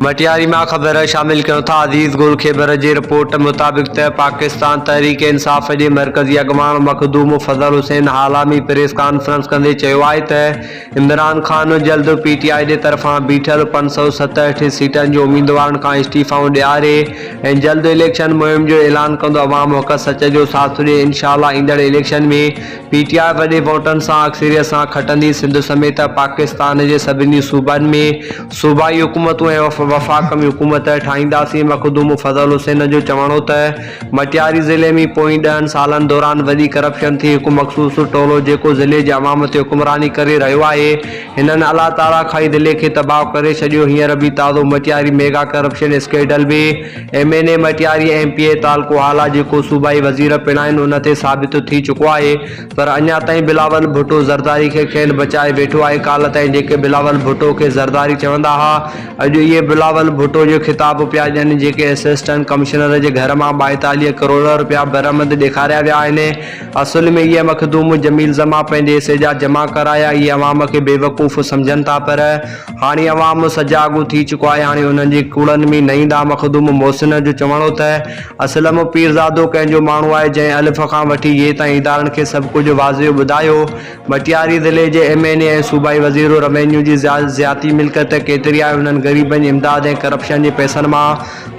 मटियारी में ख़बर शामिल क्यों था। अज़ीज़ गुल ख़बर की रिपोर्ट मुताबिक पाकिस्तान तहरीक इंसाफ़ के मरकज़ी अगवान मखदूम फजल हुसैन हालामी प्रेस कॉन्फ्रेंस कंदे चयो आहे त इमरान खान जल्द PTI के तरफा बीठल 567 सीटन जो उम्मीदवार का इस्तीफ़ाऊं ॾियारे ऐं जल्द इलेक्शन मुहिम जो ऐलान कंदो। अवाम हक़ सच जो साथ ॾिए। इंशाअल्लाह ईंदड़ इलेक्शन में PTI वॾे वोटन से अक्सरियत से खटंदी। सिंध समेत पाकिस्तान के सभिनी सूबन में सूबाई हुकूमतूं ऐं वफ़ाक़मी हुकूमत ठाहींदासीं। मखदूम फजल हुसैन जो चवणो त मटियारी ज़िले में पोइ 10 सालन दौरान वॾी करप्शन थी। हिकु मखसूस टोलो जेको ज़िले जे अवाम ते हुक्मरानी करे रहियो आहे हिननि अल्लाह ताला खां दिले खे तबाह करे छॾियो। हींअर भी ताज़ो मटियारी मेगा करप्शन स्कैंडल में MNA मटियारी MPA तालको हाला जेको सूबाई वज़ीर पिण आहिनि उन ते साबित थी चुको आहे, पर अञा ताईं बिलावल भुट्टो ज़रदारी खे खेनि बचाए वेठो आहे। काल ताईं जेके बिलावल भुट्टो खे ज़रदारी चवंदा हुआ अॼु इहे बिलावल भुट्टो जो खिताब पिया ॾियनि। जेके असिस्टेंट कमिश्नर के घर में 42 करोड़ रुपया बरामद ॾेखारिया विया आहिनि। असल में ये मखदूम जमील जमा पंहिंजे हिसे जा जमा कराया। ये अवाम के बेवकूफ़ समझन था, पर हाणे अवाम सजागु थी चुको आहे। हाणे उन्हनि जी कूड़नि में न ईंदा। मखदूम मोहसिन जो चवणो त असलम पीरज़ादो कंहिंजो माण्हू आहे जंहिं अलिफ खां वठी ये ताईं इदारनि खे सभु कुझु वाज़ियो ॿुधायो। मटियारी ज़िले के MNA ऐं सूबाई वज़ीर रेवेन्यू जी ज़्याती मिल्कियत केतिरी आहे। उन्हनि ग़रीबनि जी इमदाद ऐं करप्शन के पैसनि मां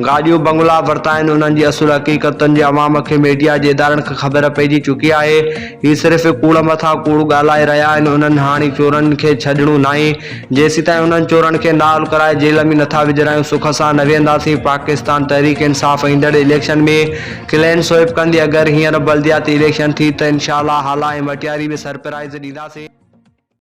गाड़ियूं बंगला वरिता आहिनि। उन्हनि जी असुल हक़ीक़तनि जे अवाम खे मीडिया जे इदारनि खां ख़बर पइजी चुकी आहे। ही सिर्फ़ु कूड़ मथां कूड़ ॻाल्हाए रहिया आहिनि। उन्हनि हाणे चोरनि खे छॾणो नाहे। जेसीं ताईं उन्हनि चोरनि खे नाल कराए जेल में नथा विझरायूं सुख सां न वेंदासीं। पाकिस्तान तहरीक इंसाफ़ ईंदड़ इलेक्शन में क्लीन स्वीप कंदी। अगर हींअर बल्दियाती इलेक्शन थी त इंशाअल्लाह हाला ऐं मटियारी में सरप्राइज़ ॾींदासीं।